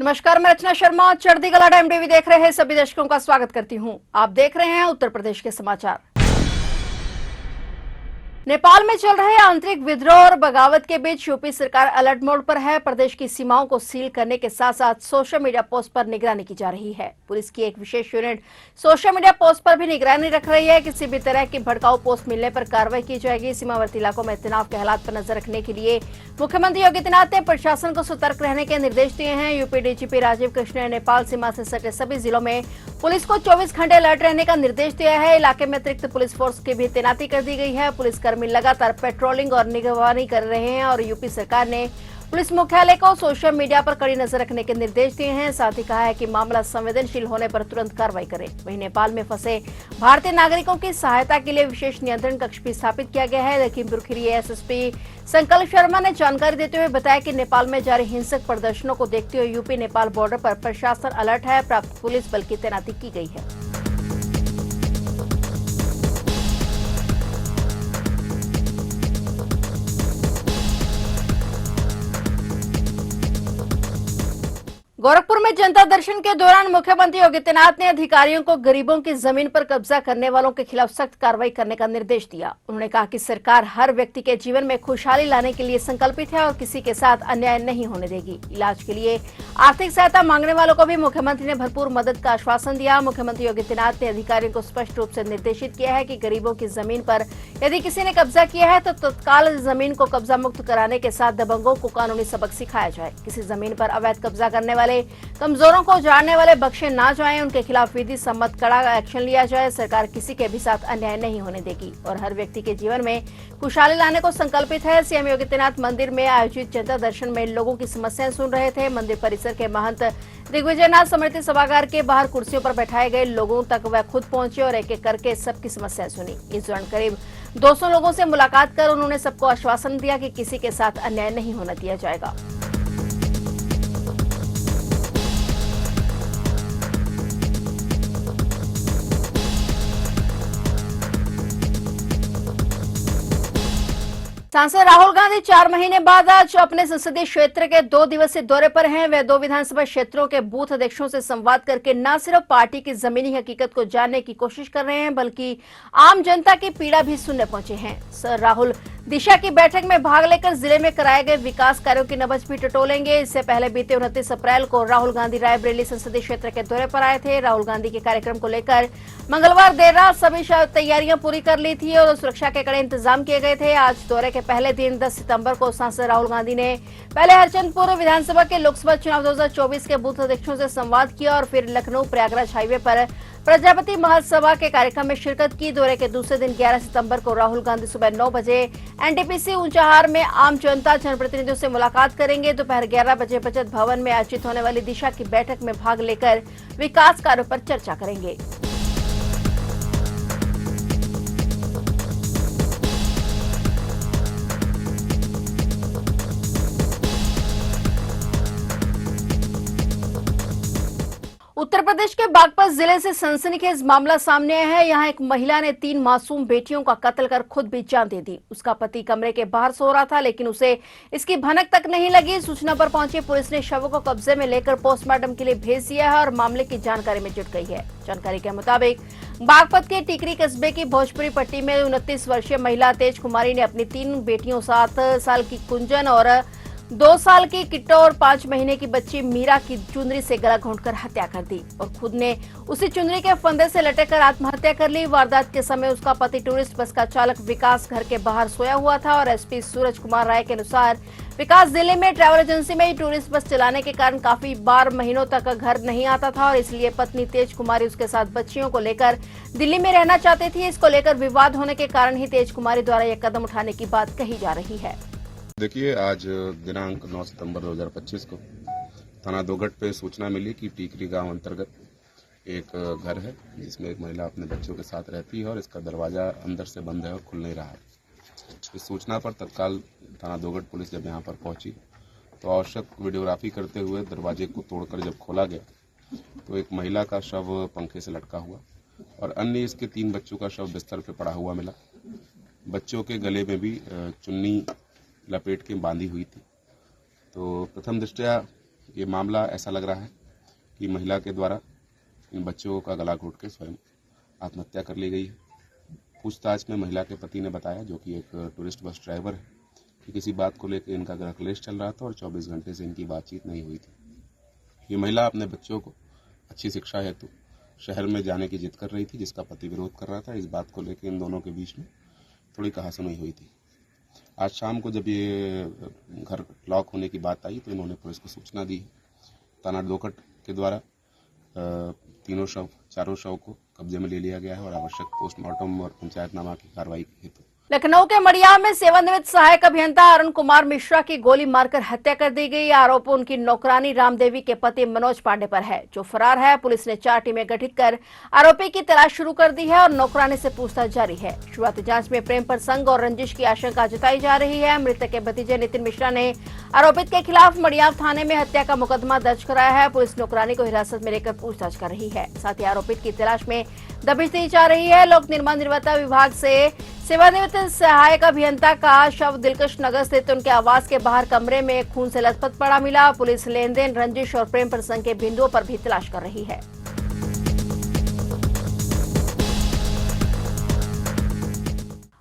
नमस्कार, मैं रचना शर्मा। चढ़ती कला टाइम टीवी देख रहे हैं सभी दर्शकों का स्वागत करती हूं। आप देख रहे हैं उत्तर प्रदेश के समाचार। नेपाल में चल रहे आंतरिक विद्रोह और बगावत के बीच यूपी सरकार अलर्ट मोड पर है। प्रदेश की सीमाओं को सील करने के साथ साथ सोशल मीडिया पोस्ट पर निगरानी की जा रही है। पुलिस की एक विशेष यूनिट सोशल मीडिया पोस्ट पर भी निगरानी रख रही है। किसी भी तरह की भड़काऊ पोस्ट मिलने पर कार्रवाई की जाएगी। सीमावर्ती इलाकों में तनाव के हालात पर नजर रखने के लिए मुख्यमंत्री योगी आदित्यनाथ ने प्रशासन को सतर्क रहने के निर्देश दिए हैं। यूपी डीजीपी राजीव कृष्ण ने नेपाल सीमा से सटे सभी जिलों में पुलिस को 24 घंटे अलर्ट रहने का निर्देश दिया है। इलाके में अतिरिक्त पुलिस फोर्स की भी तैनाती कर दी गई है। पुलिसकर्मी लगातार पेट्रोलिंग और निगरानी कर रहे हैं और यूपी सरकार ने पुलिस मुख्यालय को सोशल मीडिया पर कड़ी नजर रखने के निर्देश दिए हैं। साथ ही कहा है कि मामला संवेदनशील होने पर तुरंत कार्रवाई करें। वहीं नेपाल में फंसे भारतीय नागरिकों की सहायता के लिए विशेष नियंत्रण कक्ष भी स्थापित किया गया है। लखीमपुर खीरी एसएसपी संकल्प शर्मा ने जानकारी देते हुए बताया कि नेपाल में जारी हिंसक प्रदर्शनों को देखते हुए यूपी नेपाल बॉर्डर पर प्रशासन अलर्ट है। प्राप्त पुलिस बल की तैनाती की गई है। गोरखपुर में जनता दर्शन के दौरान मुख्यमंत्री योगी आदित्यनाथ ने अधिकारियों को गरीबों की जमीन पर कब्जा करने वालों के खिलाफ सख्त कार्रवाई करने का निर्देश दिया। उन्होंने कहा कि सरकार हर व्यक्ति के जीवन में खुशहाली लाने के लिए संकल्पित है और किसी के साथ अन्याय नहीं होने देगी। इलाज के लिए आर्थिक सहायता मांगने वालों को भी मुख्यमंत्री ने भरपूर मदद का आश्वासन दिया। मुख्यमंत्री योगी आदित्यनाथ ने अधिकारियों को स्पष्ट रूप से निर्देशित किया है कि गरीबों की जमीन पर यदि किसी ने कब्जा किया है तो तत्काल जमीन को कब्जा मुक्त कराने के साथ दबंगों को कानूनी सबक सिखाया जाए। किसी जमीन पर अवैध कब्जा करने वाले कमजोरों को उजाड़ने वाले बख्शे ना जाएं। उनके खिलाफ विधि सम्मत कड़ा एक्शन लिया जाए। सरकार किसी के भी साथ अन्याय नहीं होने देगी और हर व्यक्ति के जीवन में खुशहाली लाने को संकल्पित है। सीएम योगी आदित्यनाथ मंदिर में आयोजित जनता दर्शन में लोगों की समस्याएं सुन रहे थे। मंदिर परिसर के महंत दिग्विजयनाथ स्मृति सभागार के बाहर कुर्सियों पर बैठाए गए लोगों तक वह खुद पहुंचे और एक एक करके सबकी समस्याएं सुनी। इस दौरान करीब 200 लोगों से मुलाकात कर उन्होंने सबको आश्वासन दिया कि किसी के साथ अन्याय नहीं होने दिया जाएगा। सांसद राहुल गांधी 4 महीने बाद आज अपने संसदीय क्षेत्र के 2 दिवसीय दौरे पर हैं। वे 2 विधानसभा क्षेत्रों के बूथ अध्यक्षों से संवाद करके न सिर्फ पार्टी की जमीनी हकीकत को जानने की कोशिश कर रहे हैं बल्कि आम जनता की पीड़ा भी सुनने पहुंचे हैं। सर राहुल दिशा की बैठक में भाग लेकर जिले में कराए गए विकास कार्यों की नब्ज भी टटोलेंगे। इससे पहले बीते 29 अप्रैल को राहुल गांधी रायबरेली संसदीय क्षेत्र के दौरे पर आए थे। राहुल गांधी के कार्यक्रम को लेकर मंगलवार देर रात सभी तैयारियां पूरी कर ली थी और सुरक्षा के कड़े इंतजाम किए गए थे। आज दौरे के पहले दिन 10 सितंबर को सांसद राहुल गांधी ने पहले हरचंदपुर विधानसभा के लोकसभा चुनाव 2024 के बूथ अध्यक्षों से संवाद किया और फिर लखनऊ प्रयागराज हाईवे पर प्रजापति महासभा के कार्यक्रम में शिरकत की। दौरे के दूसरे दिन 11 सितंबर को राहुल गांधी सुबह 9 बजे एनटीपीसी ऊंचाहार में आम जनता जनप्रतिनिधियों से मुलाकात करेंगे। दोपहर 11 बजे बचत भवन में आयोजित होने वाली दिशा की बैठक में भाग लेकर विकास कार्यों पर चर्चा करेंगे। उत्तर प्रदेश के बागपत जिले से सनसनीखेज मामला सामने आया है। यहाँ एक महिला ने 3 मासूम बेटियों का कत्ल कर खुद भी जान दे दी। उसका पति कमरे के बाहर सो रहा था लेकिन उसे इसकी भनक तक नहीं लगी। सूचना पर पहुंची पुलिस ने शवों को कब्जे में लेकर पोस्टमार्टम के लिए भेज दिया है और मामले की जानकारी में जुट गई है। जानकारी के मुताबिक बागपत के टिकरी कस्बे की भोजपुरी पट्टी में 29 वर्षीय महिला तेज कुमारी ने अपनी 3 बेटियों 7 साल की कुंजन और 2 साल की किट्टो और 5 महीने की बच्ची मीरा की चुनरी से गला घोंटकर हत्या कर दी और खुद ने उसी चुनरी के फंदे से लटककर आत्महत्या कर ली। वारदात के समय उसका पति टूरिस्ट बस का चालक विकास घर के बाहर सोया हुआ था और एसपी सूरज कुमार राय के अनुसार विकास दिल्ली में ट्रैवल एजेंसी में टूरिस्ट बस चलाने के कारण काफी बार महीनों तक घर नहीं आता था और इसलिए पत्नी तेज कुमारी उसके साथ बच्चियों को लेकर दिल्ली में रहना चाहती थी। इसको लेकर विवाद होने के कारण ही तेज कुमारी द्वारा यह कदम उठाने की बात कही जा रही है। देखिए, आज दिनांक 9 सितंबर 2025 को थाना दोगट पे सूचना मिली कि टीकरी गांव अंतर्गत एक घर है जिसमें एक महिला अपने बच्चों के साथ रहती है और इसका दरवाजा अंदर से बंद है और खुल नहीं रहा है। इस सूचना पर तत्काल थाना दोगट पुलिस जब यहां पर पहुंची तो आवश्यक वीडियोग्राफी करते हुए दरवाजे को तोड़कर जब खोला गया तो एक महिला का शव पंखे से लटका हुआ और अन्य इसके 3 बच्चों का शव बिस्तर पर पड़ा हुआ मिला। बच्चों के गले में भी चुन्नी लपेट के बांधी हुई थी। तो प्रथम दृष्टया ये मामला ऐसा लग रहा है कि महिला के द्वारा इन बच्चों का गला घोट के स्वयं आत्महत्या कर ली गई है। पूछताछ में महिला के पति ने बताया, जो कि एक टूरिस्ट बस ड्राइवर है, कि किसी बात को लेकर इनका गृह क्लेश चल रहा था और 24 घंटे से इनकी बातचीत नहीं हुई थी। ये महिला अपने बच्चों को अच्छी शिक्षा हेतु शहर में जाने की जिद कर रही थी, जिसका पति विरोध कर रहा था। इस बात को लेकर इन दोनों के बीच में थोड़ी कहासुनी हुई थी। आज शाम को जब ये घर लॉक होने की बात आई तो इन्होंने पुलिस को सूचना दी। थाना दोकट के द्वारा चारों शव को कब्जे में ले लिया गया है और आवश्यक पोस्टमार्टम और पंचायतनामा की कार्रवाई हेतु लखनऊ के मड़ियाव में सेवानिवृत्त सहायक अभियंता अरुण कुमार मिश्रा की गोली मारकर हत्या कर दी गई। आरोप उनकी नौकरानी रामदेवी के पति मनोज पांडे पर है, जो फरार है। पुलिस ने 4 टीमें गठित कर आरोपी की तलाश शुरू कर दी है और नौकरानी से पूछताछ जारी है। शुरुआती जांच में प्रेम प्रसंग और रंजिश की आशंका जताई जा रही है। मृतक के भतीजे नितिन मिश्रा ने आरोपित के खिलाफ मड़ियाव थाने में हत्या का मुकदमा दर्ज कराया है। पुलिस नौकरानी को हिरासत में लेकर पूछताछ कर रही है। साथ ही आरोपित की तलाश में दबिश दी जा रही है। लोक निर्माण निर्माता विभाग से सेवानिवृत्त सहायक अभियंता का शव दिलकश नगर स्थित उनके आवास के बाहर कमरे में खून से लथपथ पड़ा मिला। पुलिस लेन देन, रंजिश और प्रेम प्रसंग के बिंदुओं पर भी तलाश कर रही है।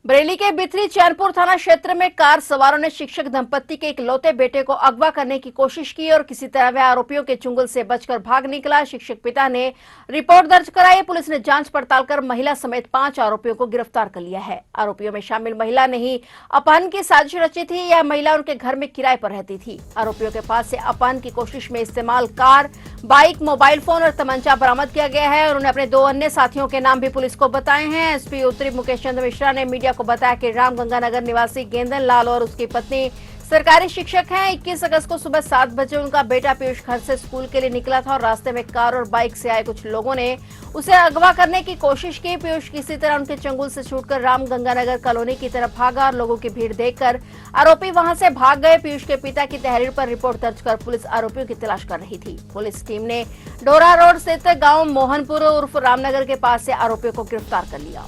बरेली के बिथरी चैनपुर थाना क्षेत्र में कार सवारों ने शिक्षक दंपत्ति के इकलौते बेटे को अगवा करने की कोशिश की और किसी तरह वह आरोपियों के चुंगल से बचकर भाग निकला। शिक्षक पिता ने रिपोर्ट दर्ज कराई। पुलिस ने जांच पड़ताल कर महिला समेत 5 आरोपियों को गिरफ्तार कर लिया है। आरोपियों में शामिल महिला ने ही अपहरण की साजिश रची थी। यह महिला उनके घर में किराए पर रहती थी। आरोपियों के पास से अपहरण की कोशिश में इस्तेमाल कार, बाइक, मोबाइल फोन और तमंचा बरामद किया गया है। उन्होंने अपने 2 अन्य साथियों के नाम भी पुलिस को बताए हैं। एसपी उत्तरी मुकेश चंद्र मिश्रा ने मीडिया को बताया कि रामगंगानगर निवासी गेंदन लाल और उसकी पत्नी सरकारी शिक्षक हैं। 21 अगस्त को सुबह 7 बजे उनका बेटा पीयूष घर से स्कूल के लिए निकला था और रास्ते में कार और बाइक से आए कुछ लोगों ने उसे अगवा करने की कोशिश की। पीयूष किसी तरह उनके चंगुल से छूटकर रामगंगानगर कॉलोनी की तरफ भागा और लोगों की भीड़ देखकर आरोपी वहां से भाग गए। पीयूष के पिता की तहरीर पर रिपोर्ट दर्ज कर पुलिस आरोपियों की तलाश कर रही थी। पुलिस टीम ने डोरा रोड स्थित गांव मोहनपुर उर्फ रामनगर के पास से आरोपियों को गिरफ्तार कर लिया।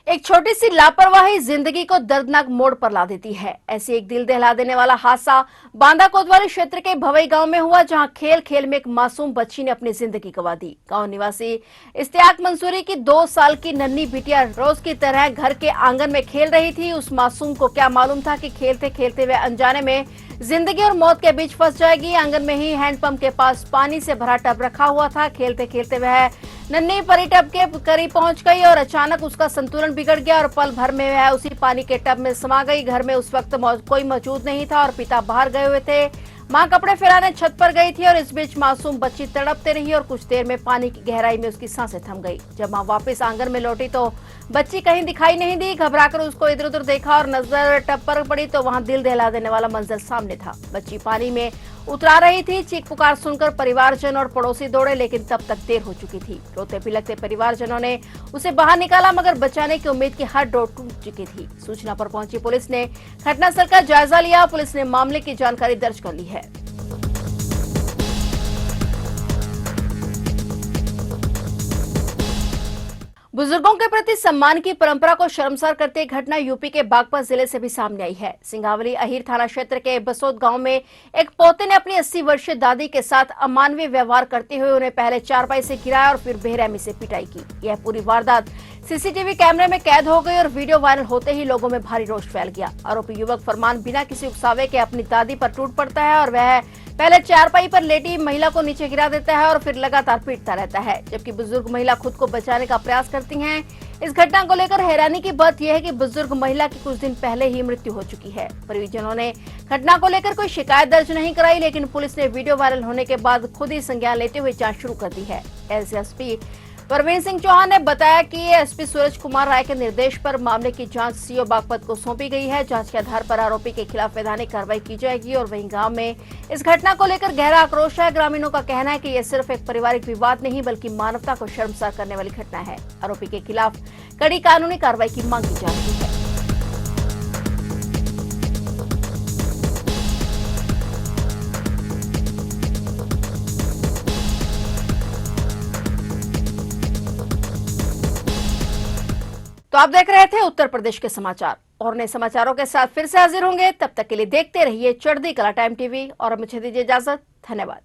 एक छोटी सी लापरवाही जिंदगी को दर्दनाक मोड़ पर ला देती है। ऐसी एक दिल दहला देने वाला हादसा बांदा कोतवाली क्षेत्र के भवई गांव में हुआ, जहां खेल खेल में एक मासूम बच्ची ने अपनी जिंदगी गंवा दी। गांव निवासी इस्तियाक मंसूरी की 2 साल की नन्ही बिटिया रोज की तरह घर के आंगन में खेल रही थी। उस मासूम को क्या मालूम था कि खेलते खेलते वह अनजाने में जिंदगी और मौत के बीच फंस जाएगी। आंगन में ही हैंडपंप के पास पानी से भरा टब रखा हुआ था। खेलते खेलते वह नन्ही परी टब के करीब पहुंच गई और अचानक उसका संतुलन बिगड़ गया और पल भर में वह उसी पानी के टब में समा गई। घर में उस वक्त कोई मौजूद नहीं था और पिता बाहर गए हुए थे। मां कपड़े फैलाने छत पर गई थी और इस बीच मासूम बच्ची तड़पते रही और कुछ देर में पानी की गहराई में उसकी सांसें थम गई। जब मां वापस आंगन में लौटी तो बच्ची कहीं दिखाई नहीं दी। घबराकर उसको इधर उधर देखा और नजर टब पर पड़ी तो वहां दिल दहला देने वाला मंजर सामने था। बच्ची पानी में उतरा रही थी। चीख पुकार सुनकर परिवारजन और पड़ोसी दौड़े, लेकिन तब तक देर हो चुकी थी। रोते बिलखते परिवारजनों ने उसे बाहर निकाला, मगर बचाने की उम्मीद की हर डोर टूट चुकी थी। सूचना पर पहुंची पुलिस ने घटनास्थल का जायजा लिया। पुलिस ने मामले की जानकारी दर्ज कर ली है। बुजुर्गों के प्रति सम्मान की परंपरा को शर्मसार करते एक घटना यूपी के बागपत जिले से भी सामने आई है। सिंगावली अहीर थाना क्षेत्र के बसोद गांव में एक पोते ने अपनी 80 वर्षीय दादी के साथ अमानवीय व्यवहार करते हुए उन्हें पहले चारपाई से गिराया और फिर बेरहमी से पिटाई की। यह पूरी वारदात सीसीटीवी कैमरे में कैद हो गई और वीडियो वायरल होते ही लोगों में भारी रोष फैल गया। आरोपी युवक फरमान बिना किसी उकसावे के अपनी दादी पर टूट पड़ता है और वह पहले चारपाई पर लेटी महिला को नीचे गिरा देता है और फिर लगातार पीटता रहता है, जबकि बुजुर्ग महिला खुद को बचाने का प्रयास करती हैं। इस घटना को लेकर हैरानी की बात यह है कि बुजुर्ग महिला की कुछ दिन पहले ही मृत्यु हो चुकी है। परिजनों ने घटना को लेकर कोई शिकायत दर्ज नहीं कराई, लेकिन पुलिस ने वीडियो वायरल होने के बाद खुद ही संज्ञान लेते हुए जांच शुरू कर दी है। एसएसपी परवीन सिंह चौहान ने बताया कि एसपी सूरज कुमार राय के निर्देश पर मामले की जांच सीओ बागपत को सौंपी गई है। जांच के आधार पर आरोपी के खिलाफ वैधानिक कार्रवाई की जाएगी। और वहीं गांव में इस घटना को लेकर गहरा आक्रोश है। ग्रामीणों का कहना है कि यह सिर्फ एक पारिवारिक विवाद नहीं बल्कि मानवता को शर्मसार करने वाली घटना है। आरोपी के खिलाफ कड़ी कानूनी कार्रवाई की मांग की जा रही है। तो आप देख रहे थे उत्तर प्रदेश के समाचार। और नए समाचारों के साथ फिर से हाजिर होंगे। तब तक के लिए देखते रहिए चढ़ती कला टाइम टीवी और मुझे दीजिए इजाजत। धन्यवाद।